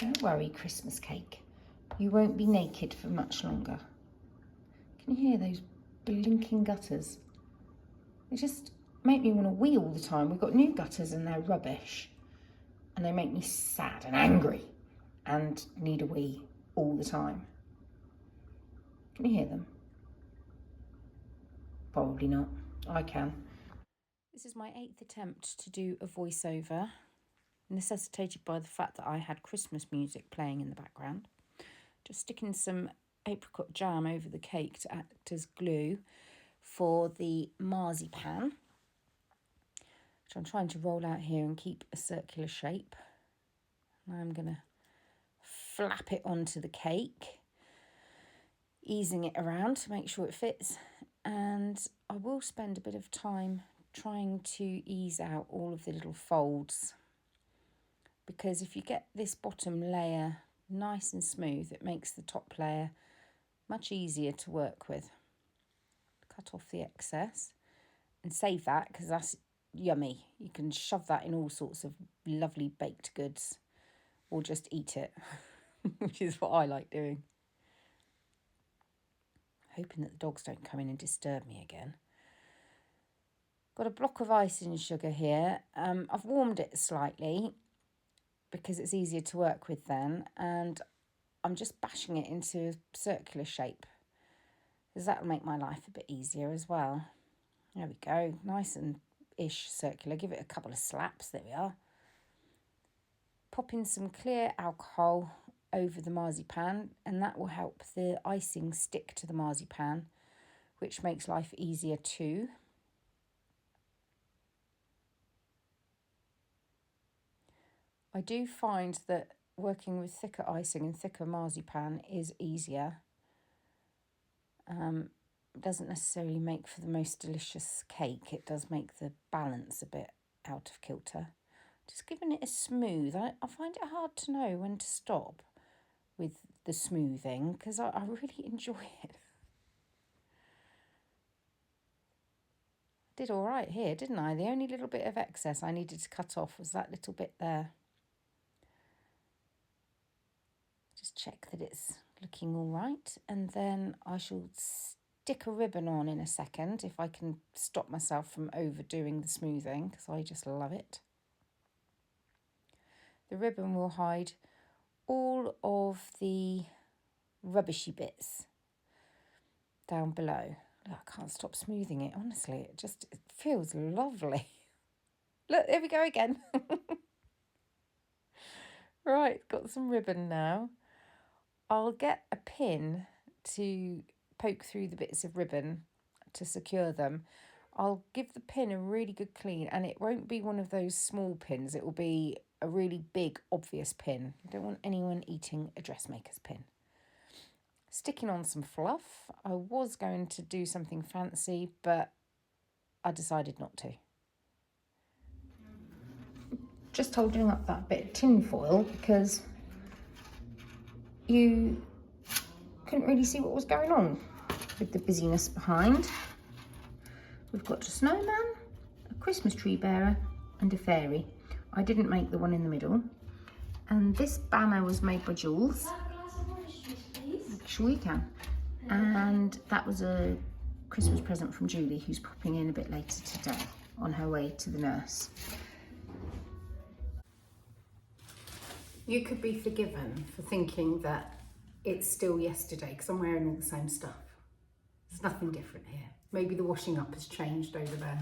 Don't worry, Christmas cake. You won't be naked for much longer. Can you hear those blinking gutters? They just make me want to wee all the time. We've got new gutters and they're rubbish. And they make me sad and angry and need a wee all the time. Can you hear them? Probably not. I can. This is my 8th attempt to do a voiceover, necessitated by the fact that I had Christmas music playing in the background. Just sticking some apricot jam over the cake to act as glue for the marzipan, which I'm trying to roll out here and keep a circular shape. Now I'm going to flap it onto the cake, easing it around to make sure it fits, and I will spend a bit of time trying to ease out all of the little folds, because if you get this bottom layer nice and smooth, it makes the top layer much easier to work with. Cut off the excess and save that, because that's yummy. You can shove that in all sorts of lovely baked goods or just eat it, which is what I like doing. Hoping that the dogs don't come in and disturb me again. Got a block of icing sugar here. I've warmed it slightly because it's easier to work with then, and I'm just bashing it into a circular shape, because that'll make my life a bit easier as well. There we go, nice and ish circular. Give it a couple of slaps, there we are. Pop in some clear alcohol over the marzipan, and that will help the icing stick to the marzipan, which makes life easier too. I do find that working with thicker icing and thicker marzipan is easier. Doesn't necessarily make for the most delicious cake. It does make the balance a bit out of kilter. Just giving it a smooth. I find it hard to know when to stop with the smoothing, because I really enjoy it. Did all right here, didn't I? The only little bit of excess I needed to cut off was that little bit there. Just check that it's looking all right, and then I shall stick a ribbon on in a second if I can stop myself from overdoing the smoothing, because I just love it. The ribbon will hide all of the rubbishy bits down below. Look, I can't stop smoothing it, honestly. It feels lovely. Look, there we go again. Right, got some ribbon now. I'll get a pin to poke through the bits of ribbon to secure them. I'll give the pin a really good clean, and it won't be one of those small pins. It will be a really big, obvious pin. You don't want anyone eating a dressmaker's pin. Sticking on some fluff. I was going to do something fancy, but I decided not to. Just holding up that bit of tin foil because you couldn't really see what was going on with the busyness behind. We've got a snowman, a Christmas tree bearer, and a fairy. I didn't make the one in the middle. And this banner was made by Jules. Sure you can. And that was a Christmas present from Julie, who's popping in a bit later today on her way to the nurse. You could be forgiven for thinking that it's still yesterday because I'm wearing all the same stuff. There's nothing different here. Maybe the washing up has changed over there.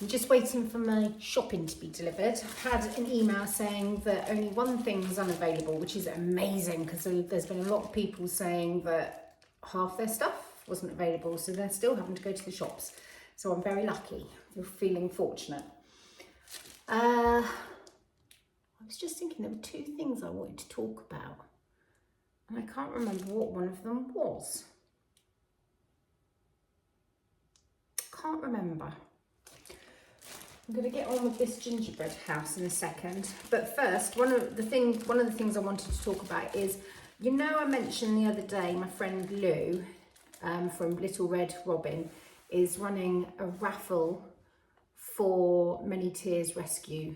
I'm just waiting for my shopping to be delivered. I've had an email saying that only one thing was unavailable, which is amazing because there's been a lot of people saying that half their stuff wasn't available, so they're still having to go to the shops. So I'm very lucky. I'm feeling fortunate. I was just thinking there were two things I wanted to talk about, and I can't remember what one of them was. Can't remember. I'm going to get on with this gingerbread house in a second, but first, one of the things I wanted to talk about is, you know, I mentioned the other day my friend Lou from Little Red Robin is running a raffle for Many Tears Rescue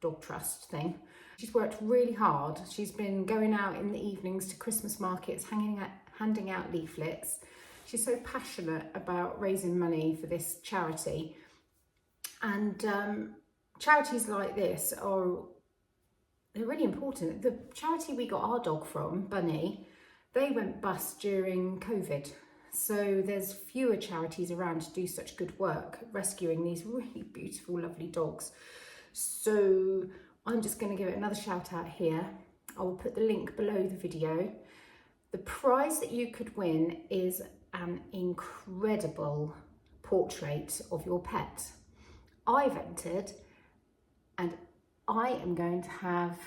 Dog Trust thing. She's worked really hard. She's been going out in the evenings to Christmas markets, handing out leaflets. She's so passionate about raising money for this charity. And charities like this they're really important. The charity we got our dog from, Bunny, they went bust during COVID. So there's fewer charities around to do such good work, rescuing these really beautiful, lovely dogs. So I'm just going to give it another shout out here. I will put the link below the video. The prize that you could win is an incredible portrait of your pet. I've entered, and I am going to have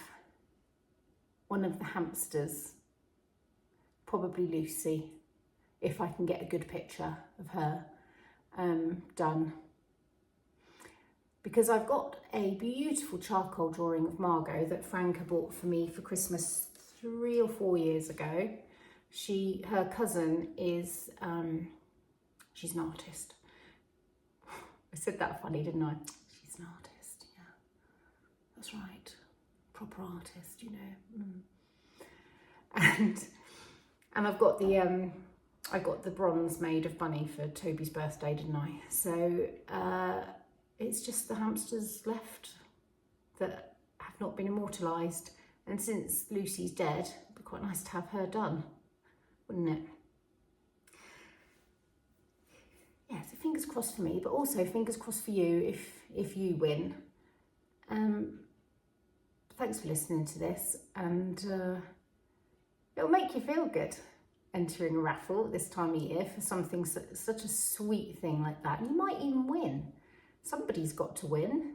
one of the hamsters, probably Lucy, if I can get a good picture of her done. Because I've got a beautiful charcoal drawing of Margot that Franca bought for me for Christmas 3 or 4 years ago. Her cousin is, she's an artist. I said that funny, didn't I? She's an artist, yeah. That's right. Proper artist, you know. And I've got I got the bronze made of Bunny for Toby's birthday, didn't I? So it's just the hamsters left that have not been immortalised. And since Lucy's dead, it'd be quite nice to have her done, wouldn't it? Yeah, so fingers crossed for me, but also fingers crossed for you if you win. Thanks for listening to this, and it'll make you feel good entering a raffle this time of year for something such a sweet thing like that. And you might even win. Somebody's got to win.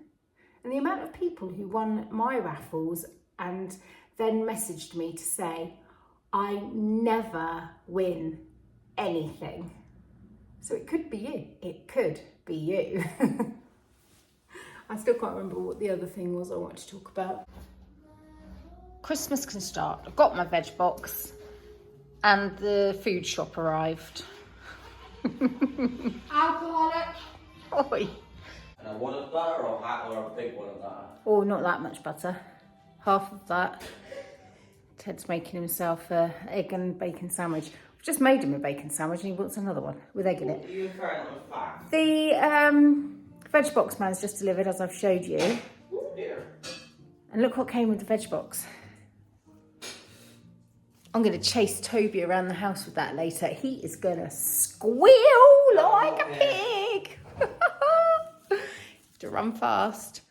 And the amount of people who won my raffles and then messaged me to say, I never win anything. So it could be you. It could be you. I still can't remember what the other thing was I wanted to talk about. Christmas can start. I've got my veg box and the food shop arrived. Alcoholic. Oi. And a one of butter or a big one of butter? Oh, not that much butter. Half of that. Ted's making himself an egg and bacon sandwich. I've just made him a bacon sandwich and he wants another one with egg in it. Are you referring to the fat? The veg box man's just delivered, as I've showed you. Oh dear. And look what came with the veg box. I'm going to chase Toby around the house with that later. He is going to squeal like a pig. To run fast.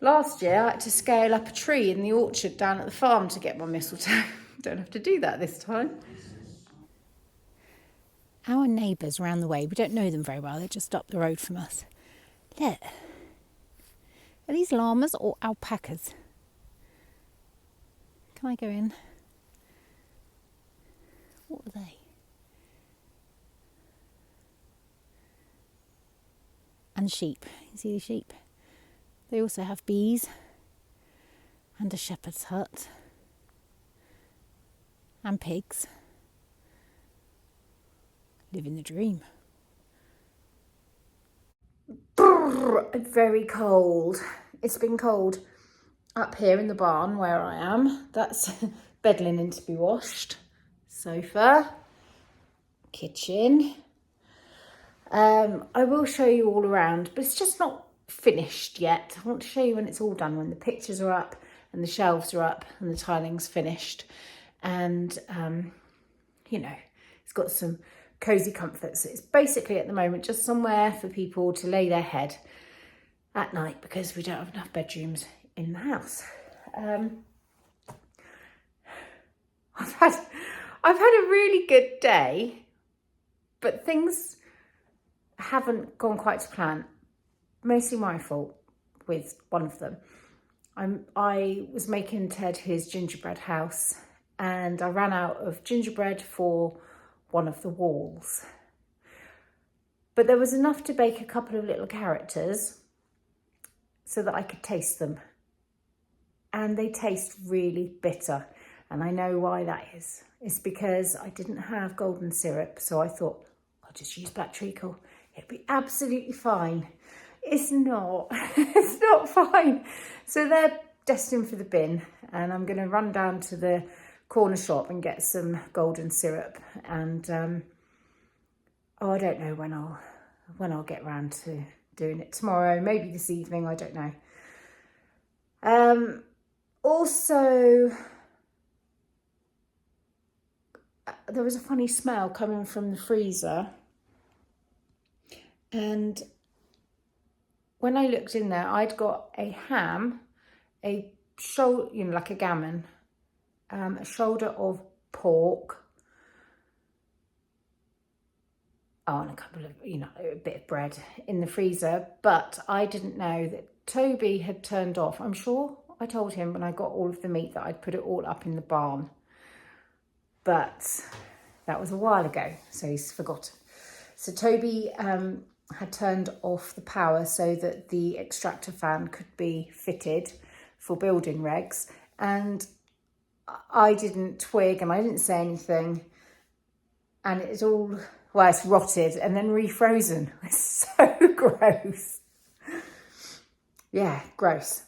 Last year, I had to scale up a tree in the orchard down at the farm to get my mistletoe. Don't have to do that this time. Our neighbours around the way, we don't know them very well. They're just up the road from us. Look. Are these llamas or alpacas? Can I go in? What are they? And sheep. You see the sheep? They also have bees and a shepherd's hut and pigs. Living the dream. Very cold. It's been cold up here in the barn where I am. That's bed linen to be washed. Sofa. Kitchen. I will show you all around, but it's just not finished yet. I want to show you when it's all done, when the pictures are up and the shelves are up and the tiling's finished. And, you know, it's got some cosy comforts. It's basically at the moment just somewhere for people to lay their head at night because we don't have enough bedrooms in the house. I've had a really good day, but things haven't gone quite to plan. Mostly my fault with one of them. I was making Ted his gingerbread house and I ran out of gingerbread for one of the walls. But there was enough to bake a couple of little characters so that I could taste them. And they taste really bitter. And I know why that is. It's because I didn't have golden syrup, so I thought I'll just use black treacle. It'll be absolutely fine. It's not. It's not fine. So they're destined for the bin, and I'm going to run down to the corner shop and get some golden syrup. And oh, I don't know when I'll get round to doing it. Tomorrow, maybe this evening, I don't know. Also, there was a funny smell coming from the freezer, and when I looked in there, I'd got a ham, a shoulder, you know, like a gammon, a shoulder of pork, and a couple of, you know, a bit of bread in the freezer. But I didn't know that Toby had turned off. I'm sure I told him when I got all of the meat that I'd put it all up in the barn, but that was a while ago, so he's forgotten. So Toby had turned off the power so that the extractor fan could be fitted for building regs, and I didn't twig and I didn't say anything, and it's all, well, it's rotted and then refrozen. It's so gross. Yeah, gross.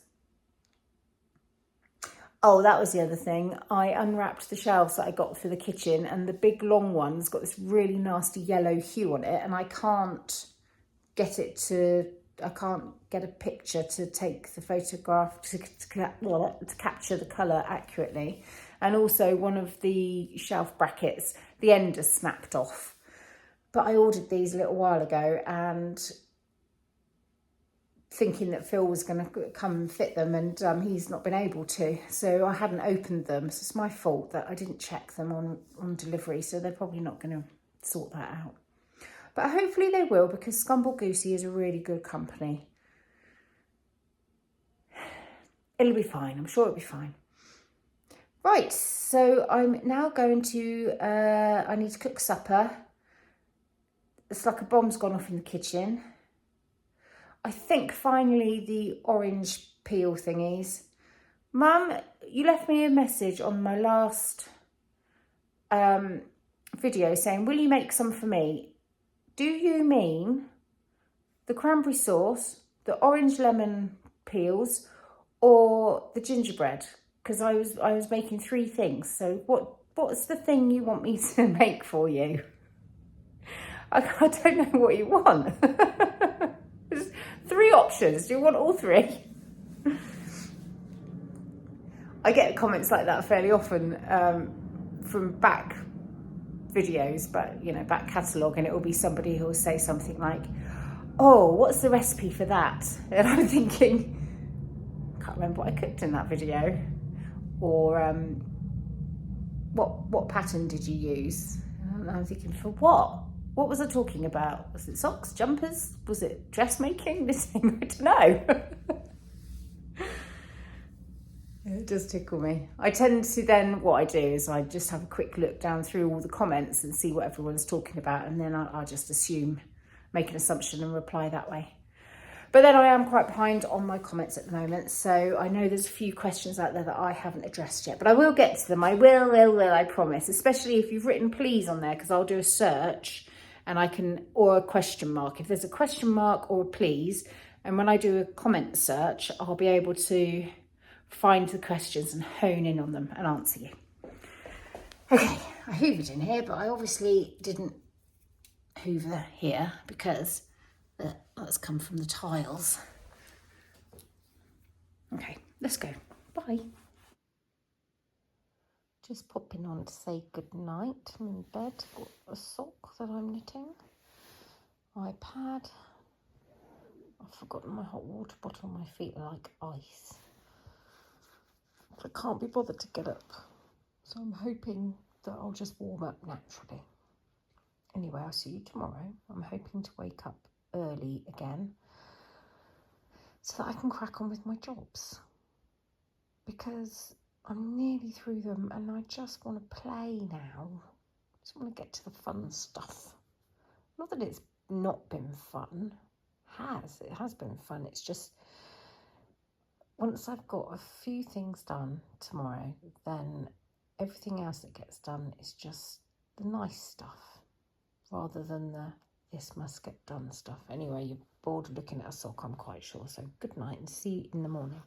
Oh, that was the other thing. I unwrapped the shelves that I got for the kitchen, and the big long one's got this really nasty yellow hue on it, and I can't get a picture to take the photograph to capture the colour accurately. And also one of the shelf brackets, the end has snapped off. But I ordered these a little while ago, and thinking that Phil was going to come and fit them, and he's not been able to, so I hadn't opened them. So it's my fault that I didn't check them on delivery, so they're probably not going to sort that out. But hopefully they will, because Scumble Goosey is a really good company. It'll be fine. I'm sure it'll be fine. Right, so I'm now going to, I need to cook supper. It's like a bomb's gone off in the kitchen. I think finally the orange peel thingies. Mum, you left me a message on my last video saying, will you make some for me? Do you mean the cranberry sauce, the orange lemon peels, or the gingerbread? Because I was making 3 things. So what's the thing you want me to make for you? I don't know what you want. There's 3 options. Do you want all 3? I get comments like that fairly often from back videos, but you know, back catalogue, and it will be somebody who will say something like, oh, what's the recipe for that? And I'm thinking, I can't remember what I cooked in that video. Or what pattern did you use? And I'm thinking, for what? What was I talking about? Was it socks, jumpers? Was it dressmaking, knitting? I don't know. It does tickle me. I tend to then, what I do is I just have a quick look down through all the comments and see what everyone's talking about, and then I'll just assume, make an assumption and reply that way. But then I am quite behind on my comments at the moment, so I know there's a few questions out there that I haven't addressed yet, but I will get to them. I will, I promise, especially if you've written please on there, because I'll do a search and I can, or a question mark. If there's a question mark or a please, and when I do a comment search, I'll be able to find the questions and hone in on them and answer you. Okay, I hoovered in here, but I obviously didn't hoover here because that's come from the tiles. Okay, let's go. Bye. Just popping on to say good night. I'm in bed. Got a sock that I'm knitting. iPad. I've forgotten my hot water bottle. My feet are like ice. I can't be bothered to get up, so I'm hoping that I'll just warm up naturally. Anyway, I'll see you tomorrow. I'm hoping to wake up early again so that I can crack on with my jobs, because I'm nearly through them and I just want to play now. I just want to get to the fun stuff. Not that it's not been fun. It has been fun. It's just, once I've got a few things done tomorrow, then everything else that gets done is just the nice stuff rather than the this must get done stuff. Anyway, you're bored of looking at a sock, I'm quite sure. So good night and see you in the morning.